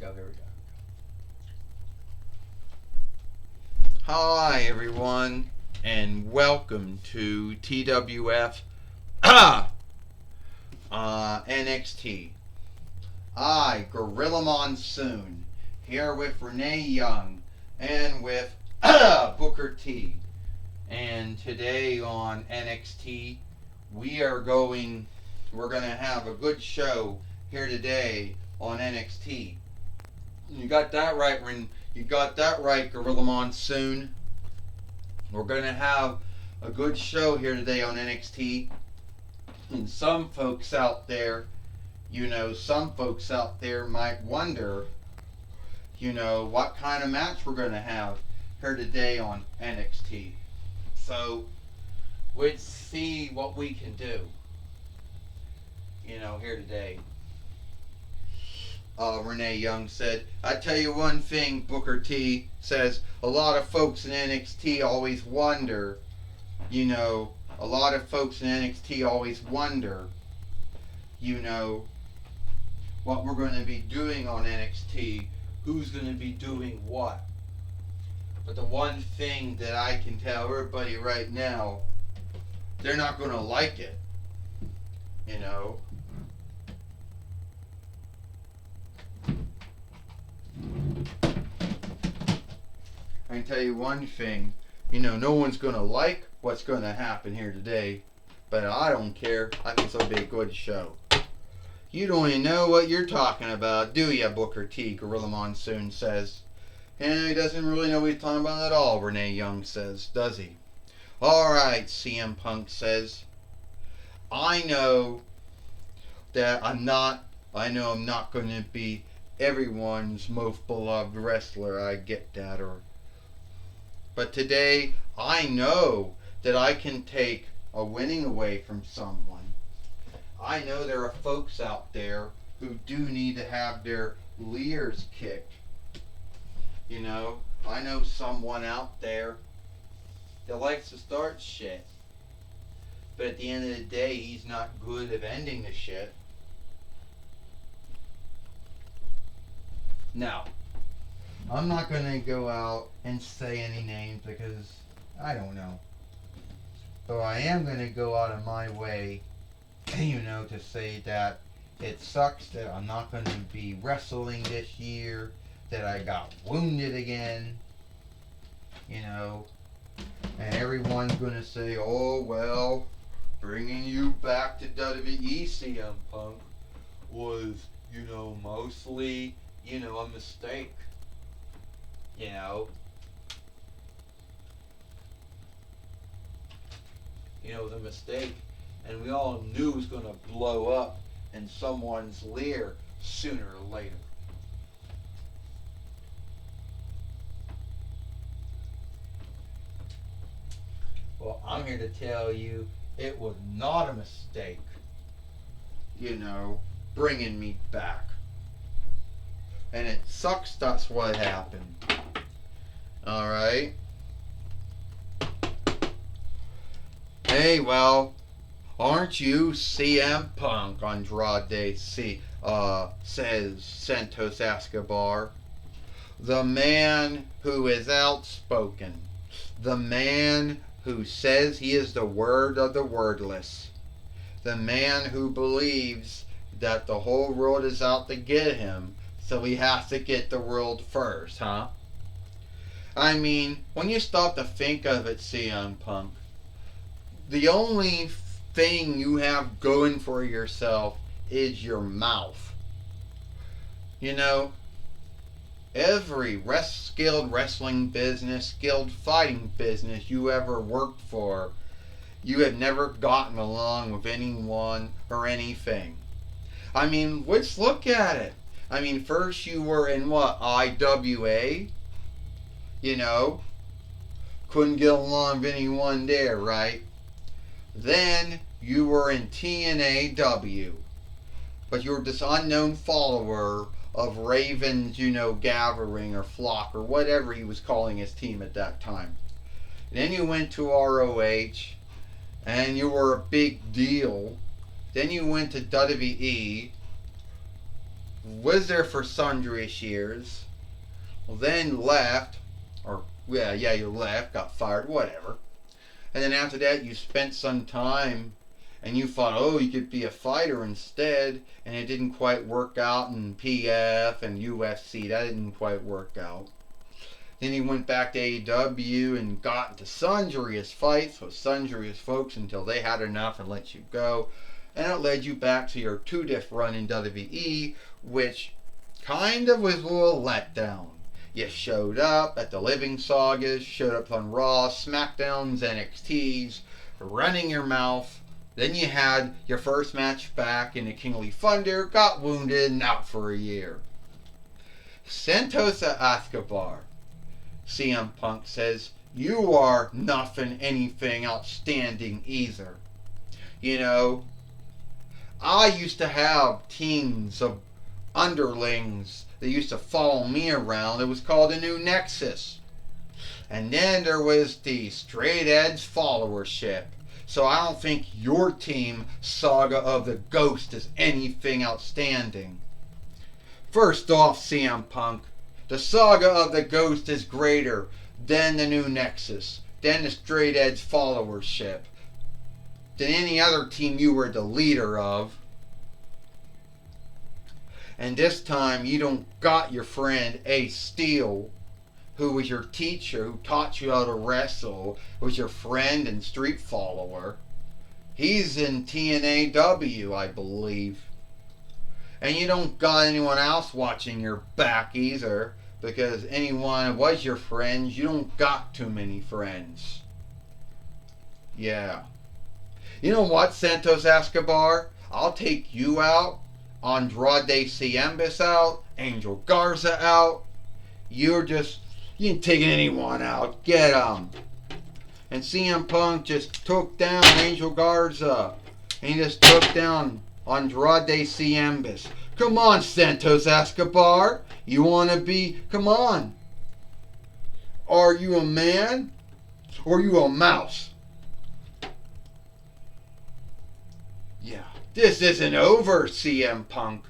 go. Hi, everyone, and welcome to TWF NXT. Gorilla Monsoon, here with Renee Young and with Booker T. And today on NXT, we're going to have a good show here today on NXT. You got that right, Gorilla Monsoon. We're going to have a good show here today on NXT. And some folks out there might wonder, what kind of match we're going to have here today on NXT. So, let's see what we can do, here today. Renee Young said, I tell you one thing, Booker T says, a lot of folks in NXT always wonder, what we're going to be doing on NXT, who's going to be doing what. But the one thing that I can tell everybody right now, they're not going to like it, I can tell you one thing, no one's going to like what's going to happen here today, but I don't care. I think it'll be a good show. You don't even know what you're talking about, do ya, Booker T? Gorilla Monsoon says. And he doesn't really know what he's talking about at all, Renee Young says, does he? Alright, CM Punk says. I know I'm not going to be everyone's most beloved wrestler, I get that, but today, I know that I can take a winning away from someone. I know there are folks out there who do need to have their leers kicked. I know someone out there that likes to start shit. But at the end of the day, he's not good at ending the shit. Now, I'm not going to go out and say any names because I don't know. But I am going to go out of my way, to say that it sucks that I'm not going to be wrestling this year, that I got wounded again, and everyone's going to say, oh, well, bringing you back to WWE, CM Punk, was, mostly, a mistake. The mistake, and we all knew it was going to blow up in someone's lair sooner or later. Well, I'm here to tell you it was not a mistake, bringing me back. And it sucks that's what happened. Alright? Hey, well, aren't you CM Punk? Andrade says Santos Escobar. The man who is outspoken. The man who says he is the word of the wordless. The man who believes that the whole world is out to get him, so he has to get the world first, huh? I mean, when you stop to think of it, CM Punk, the only thing you have going for yourself is your mouth. Every skilled wrestling business, skilled fighting business you ever worked for, you have never gotten along with anyone or anything. I mean, let's look at it. I mean, first you were in what, IWA? Couldn't get along with anyone there, right? Then you were in TNAW, but you were this unknown follower of Raven's, gathering or flock or whatever he was calling his team at that time. And then you went to ROH, and you were a big deal. Then you went to WWE, was there for sundrous years, then left, or yeah, you left, got fired, whatever. And then after that, you spent some time and you thought, oh, you could be a fighter instead, and it didn't quite work out in PF and UFC. That didn't quite work out. Then he went back to AEW and got into sundrous fights with sundrous folks until they had enough and let you go. And it led you back to your 2-diff run in WWE, which kind of was a little letdown. You showed up at the Living Sagas, showed up on Raw, SmackDowns, NXTs, running your mouth. Then you had your first match back in the Kingly Thunder, got wounded, and out for a year. Santos Escobar, CM Punk says, you are nothing anything outstanding either. You know, I used to have teams of underlings that used to follow me around. It was called the New Nexus. And then there was the Straight Edge followership. So I don't think your team, Saga of the Ghost, is anything outstanding. First off, CM Punk, the Saga of the Ghost is greater than the New Nexus, than the Straight Edge followership, than any other team you were the leader of. And this time you don't got your friend Ace Steel, who was your teacher, who taught you how to wrestle, was your friend and street follower. He's in TNAW, I believe. And you don't got anyone else watching your back either, because anyone that was your friends, you don't got too many friends. Yeah. You know what, Santos Escobar? I'll take you out, Andrade Cien out, Angel Garza out. You ain't taking anyone out. Get 'em. And CM Punk just took down Angel Garza. And he just took down Andrade Cien. Come on, Santos Escobar. You want to be... Come on. Are you a man? Or are you a mouse? Yeah. This isn't over, CM Punk.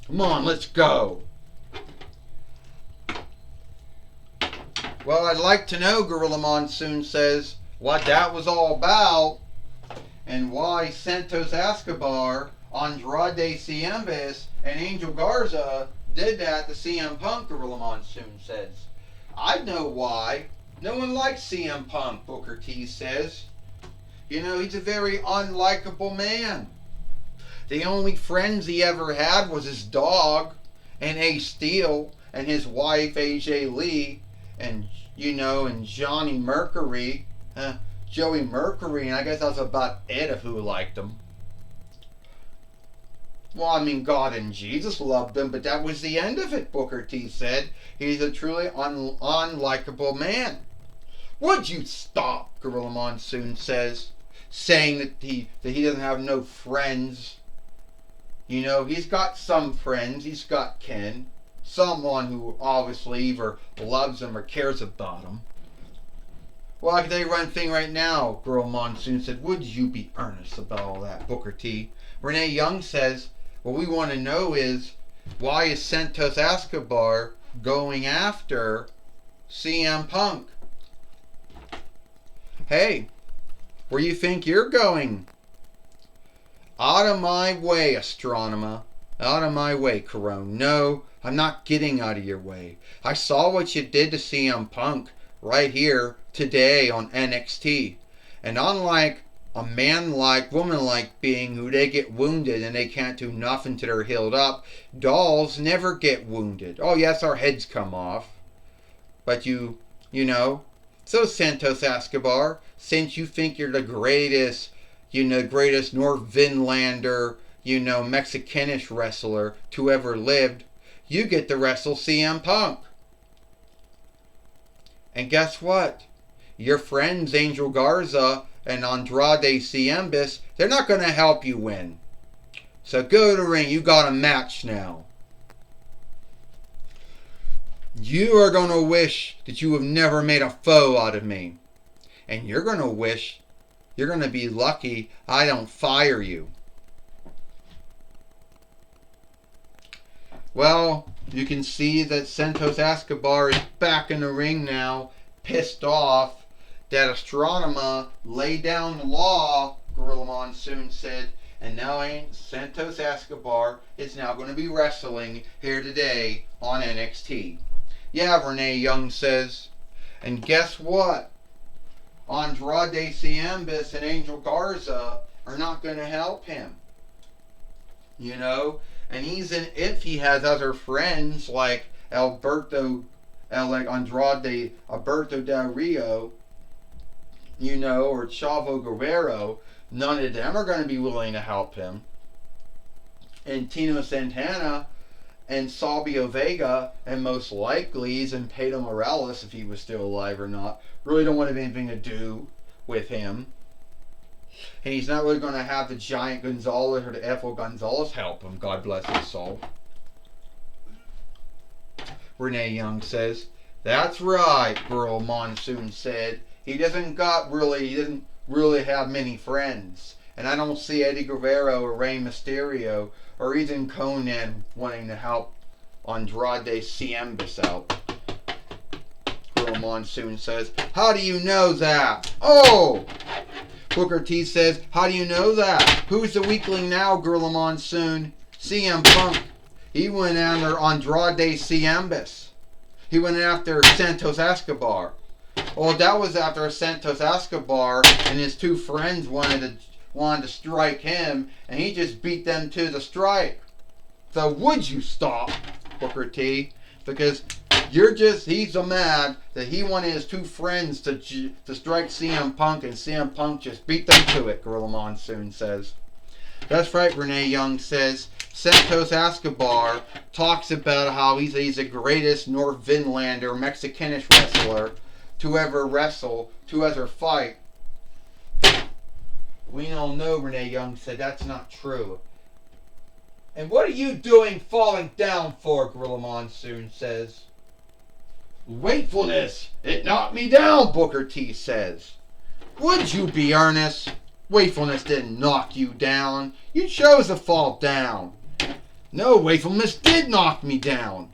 Come on, let's go. Well, I'd like to know, Gorilla Monsoon says, what that was all about and why Santos Escobar, Andrade Cien, and Angel Garza did that to CM Punk, Gorilla Monsoon says. I know why. No one likes CM Punk, Booker T says. You know, he's a very unlikable man. The only friends he ever had was his dog and Ace Steel and his wife AJ Lee and, you know, and Johnny Mercury, Joey Mercury, and I guess that's about it of who liked him. Well, I mean, God and Jesus loved him, but that was the end of it, Booker T said. He's a truly unlikable man. Would you stop, Gorilla Monsoon says, saying that he doesn't have no friends. You know, he's got some friends. He's got Ken. Someone who obviously either loves him or cares about him. Well, I can tell you one thing right now, Gorilla Monsoon said. Would you be earnest about all that, Booker T? Renee Young says, what we want to know is, why is Santos Escobar going after CM Punk? Hey, where you think you're going? Out of my way, Astronema. Out of my way, Corone. No, I'm not getting out of your way. I saw what you did to CM Punk right here today on NXT. And unlike a man-like, woman-like being who they get wounded and they can't do nothing till they're healed up, dolls never get wounded. Oh yes, our heads come off. But you know. So Santos Escobar, since you think you're the greatest, greatest North Vinlander, Mexicanish wrestler to ever lived, you get to wrestle CM Punk. And guess what? Your friends Angel Garza and Andrade Cien, they're not going to help you win. So go to the ring. You got a match now. You are going to wish that you have never made a foe out of me. And you're going to wish, you're going to be lucky I don't fire you. Well, you can see that Santos Escobar is back in the ring now, pissed off that Astronomer laid down the law, Gorilla Monsoon said, and now Santos Escobar is now going to be wrestling here today on NXT. Yeah, Renee Young says. And guess what? Andrade Cien and Angel Garza are not going to help him. You know? And if he has other friends like like Andrade Alberto Del Rio, you know, or Chavo Guerrero, none of them are going to be willing to help him. And Tino Santana and Sabio Vega, and most likely even Pedro Morales, if he was still alive or not, really don't want to have anything to do with him. And he's not really going to have the Giant Gonzalez or the Efo Gonzalez help him, God bless his soul. Renee Young says, that's right, Gorilla Monsoon said. He doesn't really have many friends. And I don't see Eddie Guerrero or Rey Mysterio or even Conan wanting to help Andrade Cien out. Gorilla Monsoon says, how do you know that? Oh! Booker T says, how do you know that? Who's the weakling now, Gorilla Monsoon? CM Punk. He went after Andrade Cien. He went after Santos Escobar. Well, that was after Santos Escobar and his two friends wanted to strike him, and he just beat them to the strike. So would you stop, Booker T? Because he's so mad that he wanted his two friends to strike CM Punk, and CM Punk just beat them to it, Gorilla Monsoon says. That's right, Renee Young says. Santos Escobar talks about how he's the greatest North Vinlander, Mexicanish wrestler to ever wrestle, to ever fight. We all know, Renee Young said, that's not true. And what are you doing falling down for, Gorilla Monsoon says. Wakefulness! It knocked me down, Booker T says. Would you be earnest? Wakefulness didn't knock you down. You chose to fall down. No, wakefulness did knock me down.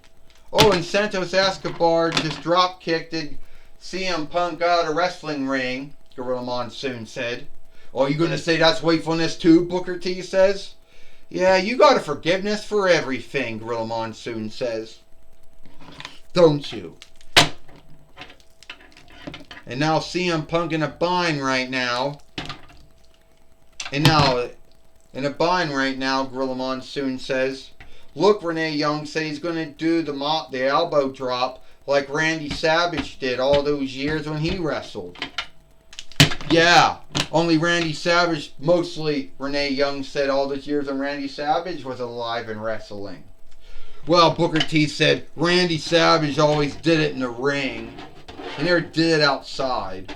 Oh, and Santos Escobar just drop kicked CM Punk out of the wrestling ring, Gorilla Monsoon said. Oh, you gonna say that's wakefulness too, Booker T says? Yeah, you got a forgiveness for everything, Gorilla Monsoon says. Don't you? And now CM Punk in a bind right now. And now, in a bind right now, Gorilla Monsoon says. Look, Renee Young said he's going to do the elbow drop like Randy Savage did all those years when he wrestled. Yeah, only Randy Savage, mostly Renee Young said all those years when Randy Savage was alive and wrestling. Well, Booker T said Randy Savage always did it in the ring. He never did it outside.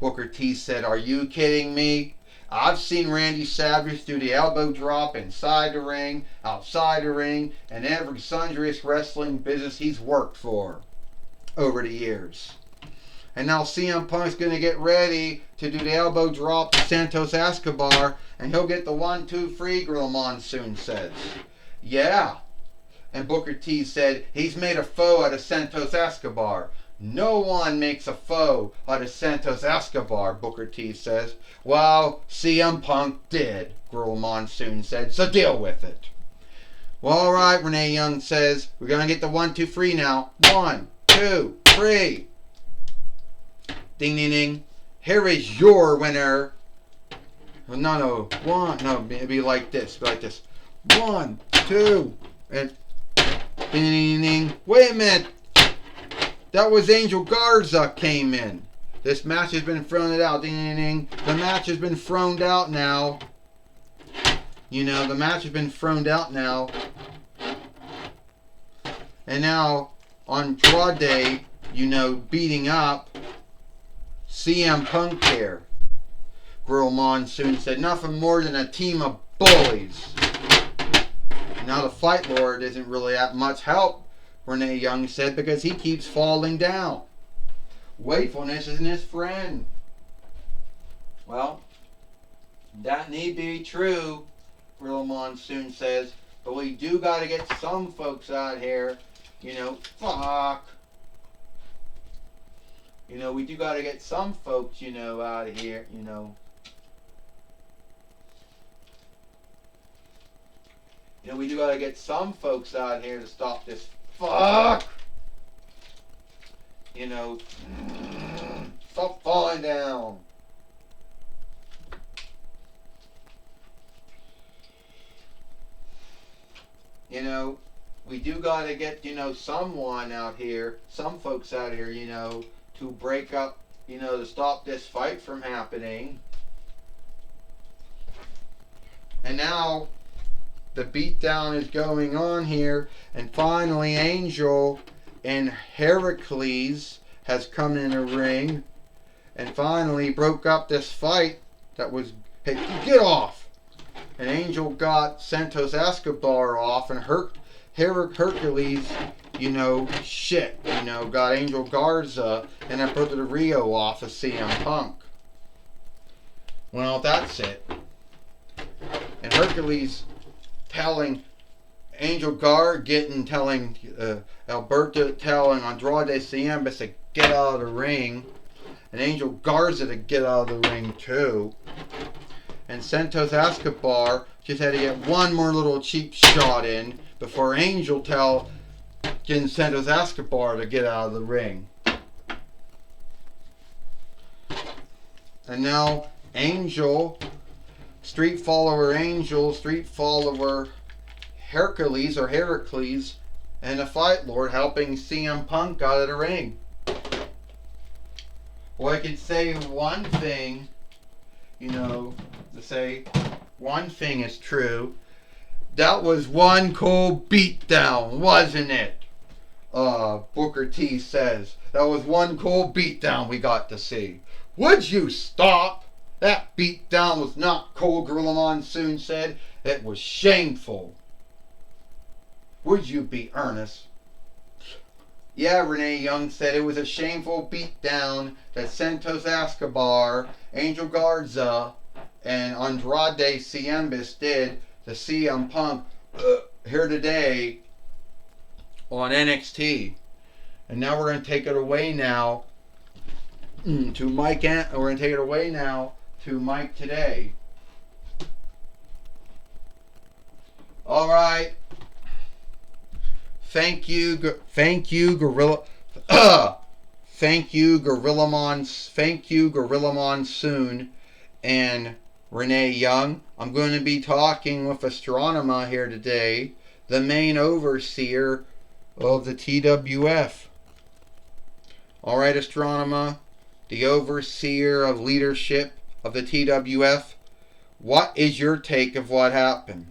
Booker T said, are you kidding me? I've seen Randy Savage do the elbow drop inside the ring, outside the ring, and every sundress wrestling business he's worked for over the years. And now CM Punk's going to get ready to do the elbow drop to Santos Escobar, and he'll get the 1-2 free, Gorilla Monsoon says. Yeah. And Booker T said he's made a foe out of Santos Escobar. No one makes a foe out of Santos Escobar, Booker T says. Well, CM Punk did, Gorilla Monsoon said, so deal with it. Well, alright, Renee Young says, we're going to get the 1-2 free now. 1, 2, 3. Ding, ding, ding. Here is your winner. No, it'd be like this, 1, 2, and ding, ding, ding. Wait a minute. That was Angel Garza came in. This match has been thrown out. Ding, ding, ding. The match has been thrown out now. You know, the match has been thrown out now. And now, Andrade, you know, beating up CM Punk here. Gorilla Monsoon said nothing more than a team of bullies. Now the Fight Lord isn't really that much help, Renee Young said, because he keeps falling down. Wakefulness isn't his friend. Well, that need be true, Gorilla Monsoon says. But we do got to get some folks out here, fuck. We do got to get some folks, out of here, we do got to get some folks out here to stop this fuck. Stop falling down. We do got to get, someone out here, some folks out here, to break up, to stop this fight from happening. And now the beatdown is going on here, and finally Angel and Heracles has come in a ring and finally broke up this fight that was, hey, get off! And Angel got Santos Escobar off, and Hercules, got Angel Garza and Alberto Del Rio off of CM Punk. Well, that's it. And Hercules telling telling Alberto, telling Andrade Cien to get out of the ring, and Angel Garza to get out of the ring too. And Santos Escobar just had to get one more little cheap shot in before Angel getting Santos Escobar to get out of the ring. And now Angel, street follower Heracles, and the Fight Lord helping CM Punk out of the ring. Well, I can say one thing, one thing is true. That was one cool beatdown, wasn't it? Booker T says, that was one cool beatdown we got to see. Would you stop? That beatdown was not cool, Gorilla Monsoon said. It was shameful. Would you be earnest? Yeah, Renee Young said it was a shameful beatdown that Santos Escobar, Angel Garza, and Andrade Cien did to CM Punk here today on NXT. And now we're going to take it away now to Mike. We're going to take it away now to Mike today. All right. Thank you, Gorilla. Thank you, Gorilla Monsoon, and Renee Young. I'm going to be talking with Astronema here today, the main overseer of the TWF. All right, Astronema, the overseer of leadership of the TWF. What is your take of what happened?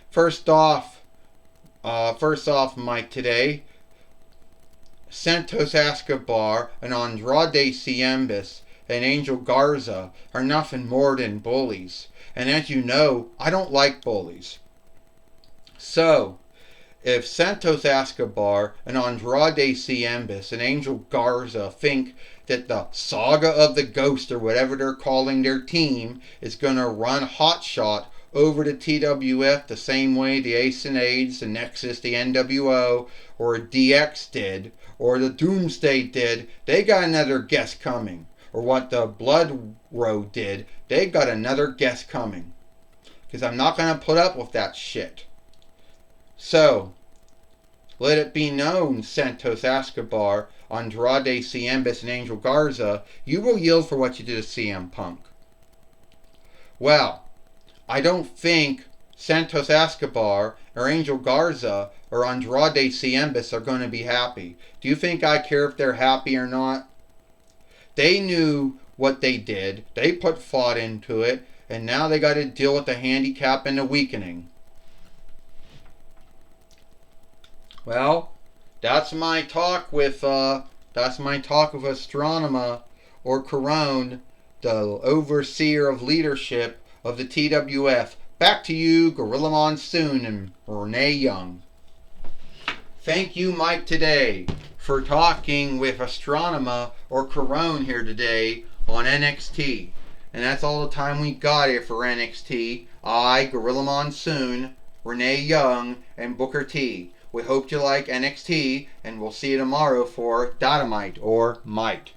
First off, Mike, today, Santos Escobar and Andrade Cien and Angel Garza are nothing more than bullies. And as you know, I don't like bullies. So, if Santos Escobar and Andrade Cien and Angel Garza think that the Saga of the Ghost, or whatever they're calling their team, is going to run hotshot over the TWF the same way the Ace and Aids, the Nexus, the NWO, or DX did, or the Doomsday did, they got another guest coming. Or what the Blood Road did, they got another guest coming. Because I'm not going to put up with that shit. So, let it be known, Santos Escobar, Andrade Cien and Angel Garza, you will yield for what you did to CM Punk. Well, I don't think Santos Escobar or Angel Garza or Andrade Cien are going to be happy. Do you think I care if they're happy or not? They knew what they did. They put thought into it. And now they got to deal with the handicap and the weakening. Well, that's my talk with Astronema, or Corone, the overseer of leadership of the TWF. Back to you, Gorilla Monsoon and Renee Young. Thank you, Mike, today for talking with Astronema or Corone here today on NXT. And that's all the time we got here for NXT. I, Gorilla Monsoon, Renee Young, and Booker T. We hope you like NXT, and we'll see you tomorrow for Dynamite or Might.